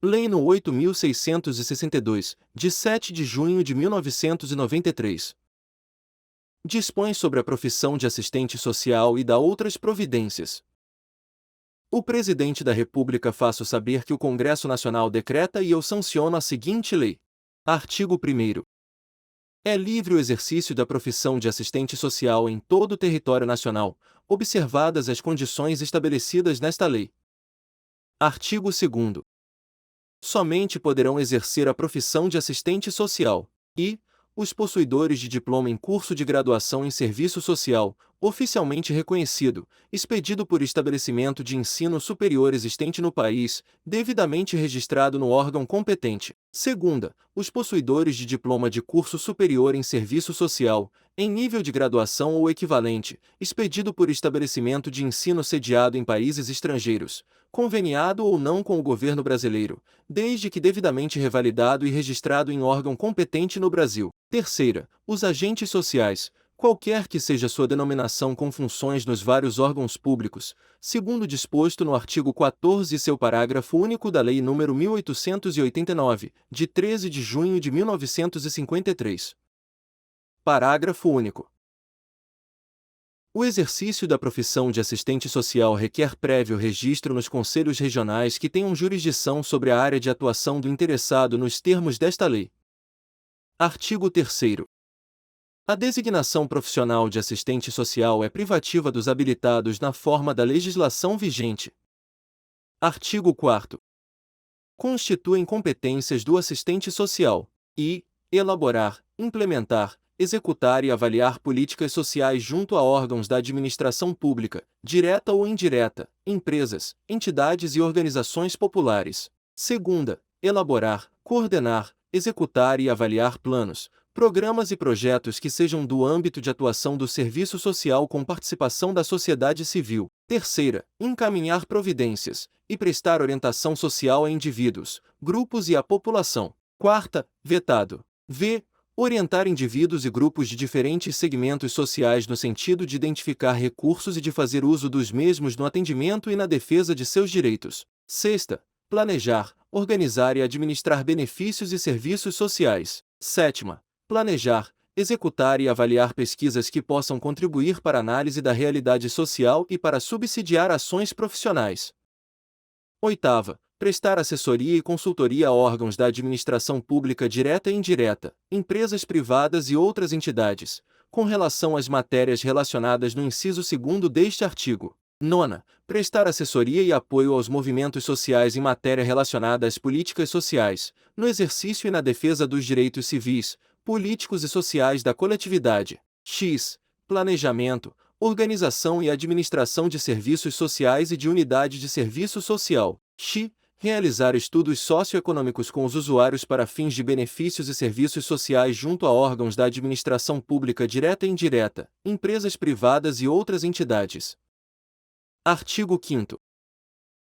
Lei nº 8.662, de 7 de junho de 1993. Dispõe sobre a profissão de assistente social e dá outras providências. O Presidente da República faço saber que o Congresso Nacional decreta e eu sanciono a seguinte lei. Artigo 1º. É livre o exercício da profissão de assistente social em todo o território nacional, observadas as condições estabelecidas nesta lei. Artigo 2º. Somente poderão exercer a profissão de assistente social e os possuidores de diploma em curso de graduação em serviço social, oficialmente reconhecido, expedido por estabelecimento de ensino superior existente no país, devidamente registrado no órgão competente. Segunda, os possuidores de diploma de curso superior em serviço social, em nível de graduação ou equivalente, expedido por estabelecimento de ensino sediado em países estrangeiros, conveniado ou não com o governo brasileiro, desde que devidamente revalidado e registrado em órgão competente no Brasil. Terceira, os agentes sociais, qualquer que seja sua denominação com funções nos vários órgãos públicos, segundo disposto no artigo 14 e seu parágrafo único da Lei nº 1889, de 13 de junho de 1953. Parágrafo único. O exercício da profissão de assistente social requer prévio registro nos conselhos regionais que tenham jurisdição sobre a área de atuação do interessado nos termos desta lei. Artigo 3º. A designação profissional de assistente social é privativa dos habilitados na forma da legislação vigente. Artigo 4º. Constituem competências do assistente social e elaborar, implementar, executar e avaliar políticas sociais junto a órgãos da administração pública, direta ou indireta, empresas, entidades e organizações populares. Segunda, elaborar, coordenar, executar e avaliar planos, programas e projetos que sejam do âmbito de atuação do serviço social com participação da sociedade civil. Terceira, encaminhar providências e prestar orientação social a indivíduos, grupos e à população. Quarta, vetado. V. Orientar indivíduos e grupos de diferentes segmentos sociais no sentido de identificar recursos e de fazer uso dos mesmos no atendimento e na defesa de seus direitos. Sexta, planejar, organizar e administrar benefícios e serviços sociais. Sétima, planejar, executar e avaliar pesquisas que possam contribuir para a análise da realidade social e para subsidiar ações profissionais. Oitava, prestar assessoria e consultoria a órgãos da administração pública direta e indireta, empresas privadas e outras entidades, com relação às matérias relacionadas no inciso 2º deste artigo. Nona, prestar assessoria e apoio aos movimentos sociais em matéria relacionada às políticas sociais, no exercício e na defesa dos direitos civis, políticos e sociais da coletividade. X. Planejamento, organização e administração de serviços sociais e de unidade de serviço social. X. Realizar estudos socioeconômicos com os usuários para fins de benefícios e serviços sociais junto a órgãos da administração pública direta e indireta, empresas privadas e outras entidades. Artigo 5º.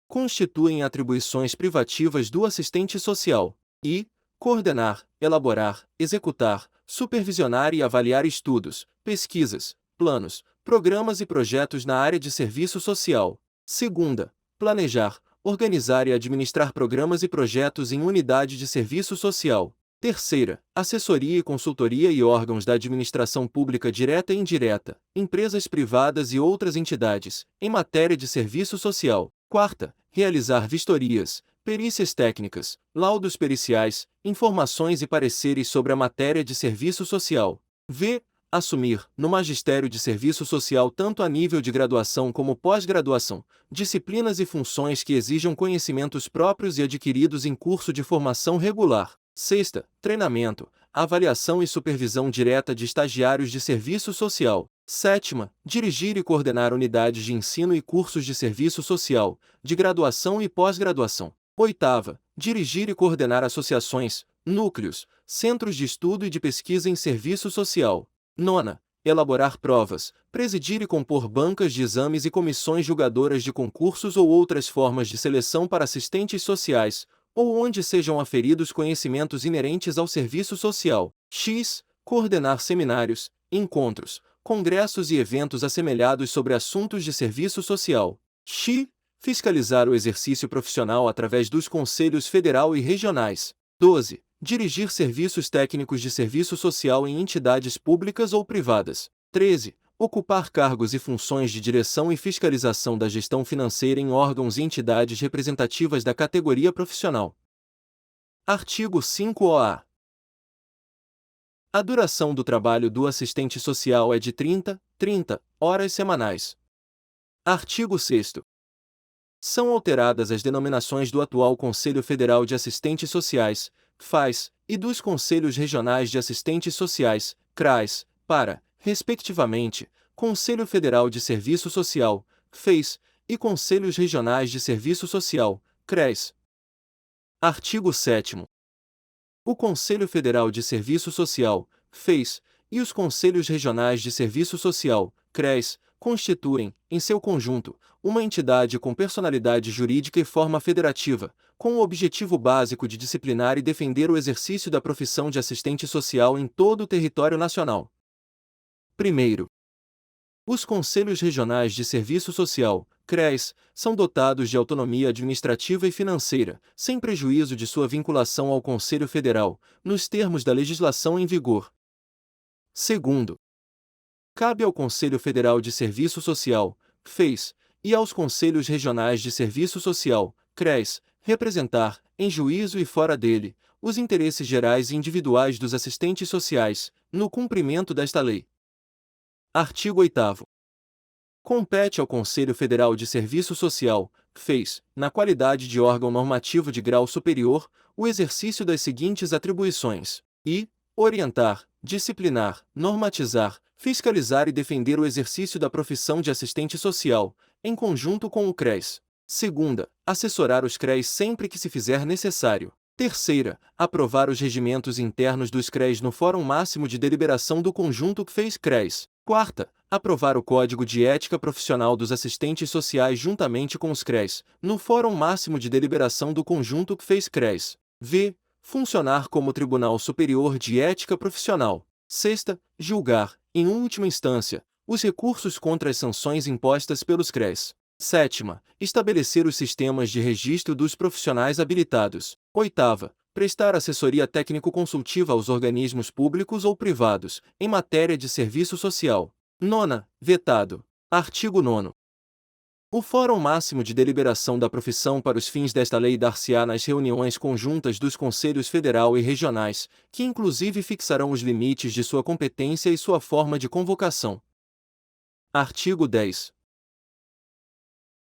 Constituem atribuições privativas do assistente social e coordenar, elaborar, executar, supervisionar e avaliar estudos, pesquisas, planos, programas e projetos na área de serviço social. Segunda, planejar, organizar e administrar programas e projetos em unidade de serviço social. Terceira, assessoria e consultoria e órgãos da administração pública direta e indireta, empresas privadas e outras entidades, em matéria de serviço social. Quarta, realizar vistorias, perícias técnicas, laudos periciais, informações e pareceres sobre a matéria de serviço social. V. Assumir, no magistério de serviço social tanto a nível de graduação como pós-graduação, disciplinas e funções que exijam conhecimentos próprios e adquiridos em curso de formação regular. Sexta, treinamento, avaliação e supervisão direta de estagiários de serviço social. Sétima, dirigir e coordenar unidades de ensino e cursos de serviço social, de graduação e pós-graduação. Oitava, dirigir e coordenar associações, núcleos, centros de estudo e de pesquisa em serviço social. Nona, elaborar provas, presidir e compor bancas de exames e comissões julgadoras de concursos ou outras formas de seleção para assistentes sociais, ou onde sejam aferidos conhecimentos inerentes ao serviço social. X. Coordenar seminários, encontros, congressos e eventos assemelhados sobre assuntos de serviço social. X. Fiscalizar o exercício profissional através dos conselhos federal e regionais. 12. Dirigir serviços técnicos de serviço social em entidades públicas ou privadas. 13. Ocupar cargos e funções de direção e fiscalização da gestão financeira em órgãos e entidades representativas da categoria profissional. Artigo 5-OA. A duração do trabalho do assistente social é de 30 horas semanais. Artigo 6º. São alteradas as denominações do atual Conselho Federal de Assistentes Sociais, FAS, e dos Conselhos Regionais de Assistentes Sociais, CRAS, para, respectivamente, Conselho Federal de Serviço Social, FES, e Conselhos Regionais de Serviço Social, CRES. Artigo 7º. O Conselho Federal de Serviço Social, FES, e os Conselhos Regionais de Serviço Social, CRES, constituem, em seu conjunto, uma entidade com personalidade jurídica e forma federativa, com o objetivo básico de disciplinar e defender o exercício da profissão de assistente social em todo o território nacional. Primeiro, os Conselhos Regionais de Serviço Social, CRES, são dotados de autonomia administrativa e financeira, sem prejuízo de sua vinculação ao Conselho Federal, nos termos da legislação em vigor. Segundo, cabe ao Conselho Federal de Serviço Social, FES, e aos Conselhos Regionais de Serviço Social, CRES, representar, em juízo e fora dele, os interesses gerais e individuais dos assistentes sociais, no cumprimento desta lei. Artigo 8º. Compete ao Conselho Federal de Serviço Social, FES, na qualidade de órgão normativo de grau superior, o exercício das seguintes atribuições: i. Orientar, disciplinar, normatizar, fiscalizar e defender o exercício da profissão de assistente social, em conjunto com o CRES. Segunda, assessorar os CRES sempre que se fizer necessário. Terceira, aprovar os regimentos internos dos CRES no Fórum Máximo de Deliberação do Conjunto FES-CRES. Quarta, aprovar o Código de Ética Profissional dos Assistentes Sociais juntamente com os CRES, no Fórum Máximo de Deliberação do Conjunto FES-CRES. V. Funcionar como Tribunal Superior de Ética Profissional. Sexta, julgar, em última instância, os recursos contra as sanções impostas pelos CRES. Sétima, estabelecer os sistemas de registro dos profissionais habilitados. Oitava, prestar assessoria técnico-consultiva aos organismos públicos ou privados, em matéria de serviço social. Nona, vetado. Artigo 9º. O Fórum Máximo de Deliberação da Profissão para os fins desta lei dar-se-á nas reuniões conjuntas dos Conselhos Federal e Regionais, que inclusive fixarão os limites de sua competência e sua forma de convocação. Artigo 10.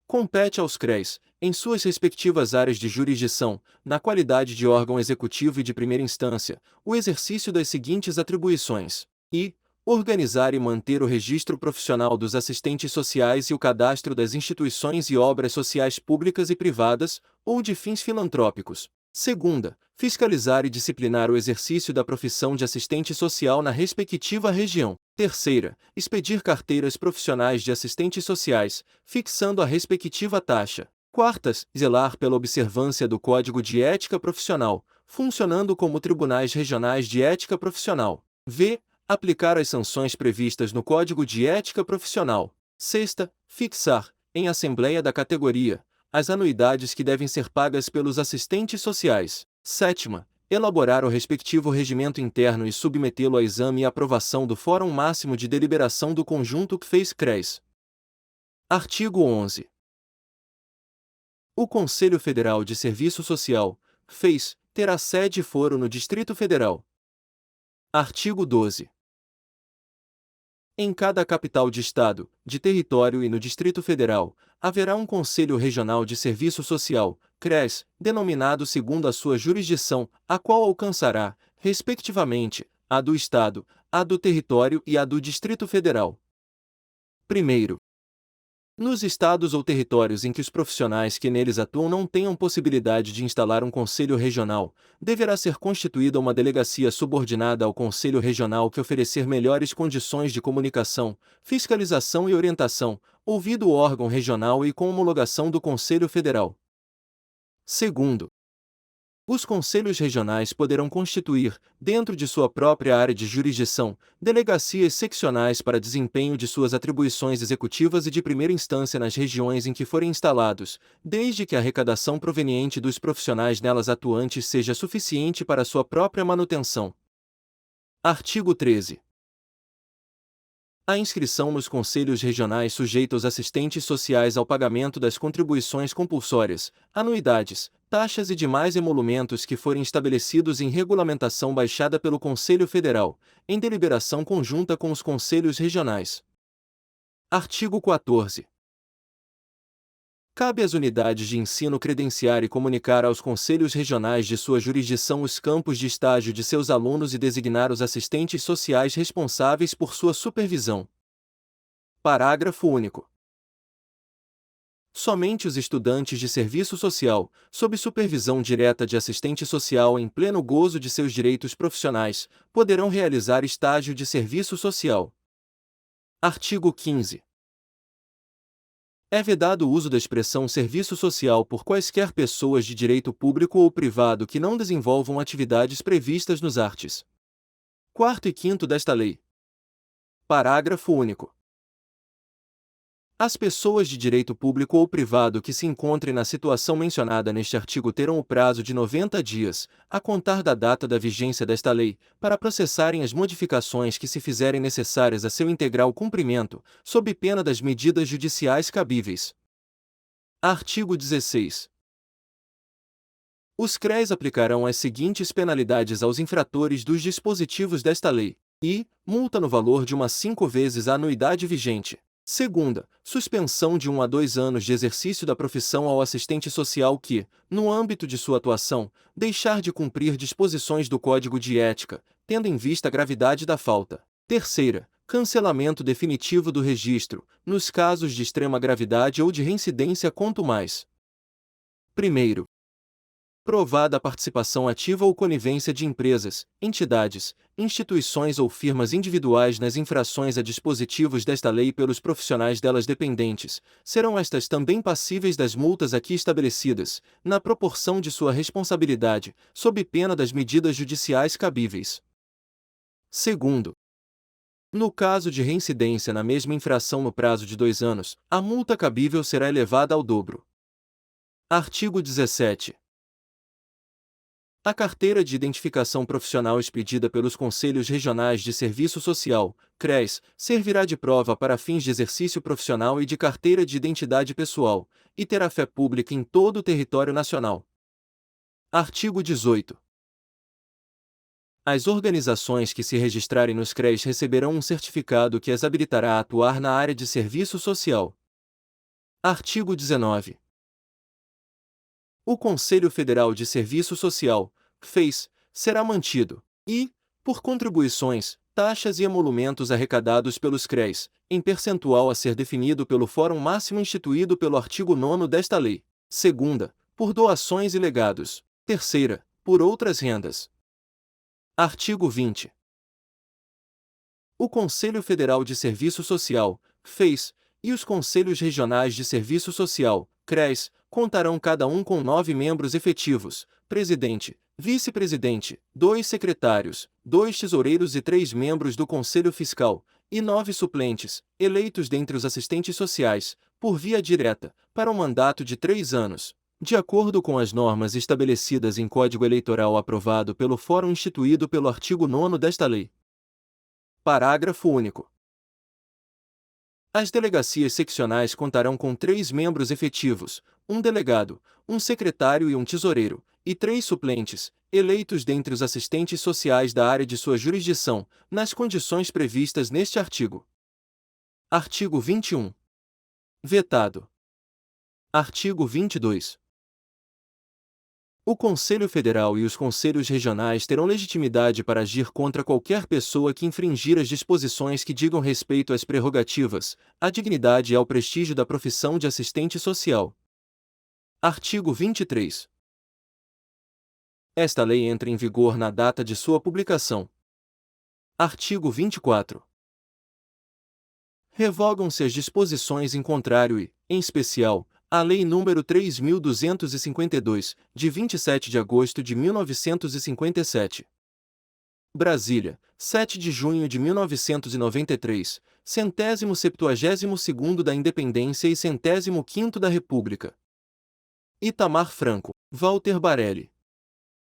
Compete aos CRES, em suas respectivas áreas de jurisdição, na qualidade de órgão executivo e de primeira instância, o exercício das seguintes atribuições: i. Organizar e manter o registro profissional dos assistentes sociais e o cadastro das instituições e obras sociais públicas e privadas, ou de fins filantrópicos. Segunda, fiscalizar e disciplinar o exercício da profissão de assistente social na respectiva região. Terceira, expedir carteiras profissionais de assistentes sociais, fixando a respectiva taxa. Quartas, zelar pela observância do Código de Ética Profissional, funcionando como tribunais regionais de ética profissional. V. Aplicar as sanções previstas no Código de Ética Profissional. Sexta, fixar, em assembleia da categoria, as anuidades que devem ser pagas pelos assistentes sociais. Sétima, elaborar o respectivo regimento interno e submetê-lo a exame e aprovação do Fórum Máximo de Deliberação do Conjunto FES-CRES. Artigo 11. O Conselho Federal de Serviço Social, FES, terá sede e foro no Distrito Federal. Artigo 12. Em cada capital de estado, de território e no Distrito Federal, haverá um Conselho Regional de Serviço Social, CRES, denominado segundo a sua jurisdição, a qual alcançará, respectivamente, a do Estado, a do território e a do Distrito Federal. Primeiro, nos estados ou territórios em que os profissionais que neles atuam não tenham possibilidade de instalar um conselho regional, deverá ser constituída uma delegacia subordinada ao conselho regional que oferecer melhores condições de comunicação, fiscalização e orientação, ouvido o órgão regional e com homologação do Conselho Federal. Segundo, Os conselhos regionais poderão constituir, dentro de sua própria área de jurisdição, delegacias seccionais para desempenho de suas atribuições executivas e de primeira instância nas regiões em que forem instalados, desde que a arrecadação proveniente dos profissionais nelas atuantes seja suficiente para sua própria manutenção. Artigo 13. A inscrição nos conselhos regionais sujeita os assistentes sociais ao pagamento das contribuições compulsórias, anuidades, taxas e demais emolumentos que forem estabelecidos em regulamentação baixada pelo Conselho Federal, em deliberação conjunta com os conselhos regionais. Artigo 14. Cabe às unidades de ensino credenciar e comunicar aos conselhos regionais de sua jurisdição os campos de estágio de seus alunos e designar os assistentes sociais responsáveis por sua supervisão. Parágrafo único. Somente os estudantes de serviço social, sob supervisão direta de assistente social em pleno gozo de seus direitos profissionais, poderão realizar estágio de serviço social. Artigo 15. É vedado o uso da expressão serviço social por quaisquer pessoas de direito público ou privado que não desenvolvam atividades previstas nos arts. 4º e 5º desta lei. Parágrafo único. As pessoas de direito público ou privado que se encontrem na situação mencionada neste artigo terão o prazo de 90 dias, a contar da data da vigência desta lei, para processarem as modificações que se fizerem necessárias a seu integral cumprimento, sob pena das medidas judiciais cabíveis. Artigo 16. Os CREs aplicarão as seguintes penalidades aos infratores dos dispositivos desta lei: e multa no valor de 5 vezes a anuidade vigente. Segunda, suspensão de 1 a 2 anos de exercício da profissão ao assistente social que, no âmbito de sua atuação, deixar de cumprir disposições do Código de Ética, tendo em vista a gravidade da falta. Terceira, cancelamento definitivo do registro, nos casos de extrema gravidade ou de reincidência quanto mais. Primeiro, provada a participação ativa ou conivência de empresas, entidades, instituições ou firmas individuais nas infrações a dispositivos desta lei pelos profissionais delas dependentes, serão estas também passíveis das multas aqui estabelecidas, na proporção de sua responsabilidade, sob pena das medidas judiciais cabíveis. Segundo, no caso de reincidência na mesma infração no prazo de 2 anos, a multa cabível será elevada ao dobro. Artigo 17. A carteira de identificação profissional expedida pelos Conselhos Regionais de Serviço Social, CRES, servirá de prova para fins de exercício profissional e de carteira de identidade pessoal, e terá fé pública em todo o território nacional. Artigo 18. As organizações que se registrarem nos CREs receberão um certificado que as habilitará a atuar na área de serviço social. Artigo 19. O Conselho Federal de Serviço Social, FES, será mantido, e, por contribuições, taxas e emolumentos arrecadados pelos CREs, em percentual a ser definido pelo Fórum Máximo instituído pelo artigo 9º desta lei. Segunda, por doações e legados. Terceira, por outras rendas. Artigo 20. O Conselho Federal de Serviço Social, FES, e os Conselhos Regionais de Serviço Social, CRES, contarão cada um com 9 membros efetivos, presidente, vice-presidente, 2 secretários, 2 tesoureiros e 3 membros do Conselho Fiscal, e 9 suplentes, eleitos dentre os assistentes sociais, por via direta, para um mandato de 3 anos, de acordo com as normas estabelecidas em Código Eleitoral aprovado pelo Fórum instituído pelo artigo 9º desta lei. Parágrafo único. As delegacias seccionais contarão com 3 membros efetivos, um delegado, um secretário e um tesoureiro, e 3 suplentes, eleitos dentre os assistentes sociais da área de sua jurisdição, nas condições previstas neste artigo. Artigo 21. Vetado. Artigo 22. O Conselho Federal e os Conselhos Regionais terão legitimidade para agir contra qualquer pessoa que infringir as disposições que digam respeito às prerrogativas, à dignidade e ao prestígio da profissão de assistente social. Artigo 23. Esta lei entra em vigor na data de sua publicação. Artigo 24. Revogam-se as disposições em contrário e, em especial, A Lei nº 3.252, de 27 de agosto de 1957. Brasília, 7 de junho de 1993, 172º da Independência e 105º da República. Itamar Franco, Walter Barelli.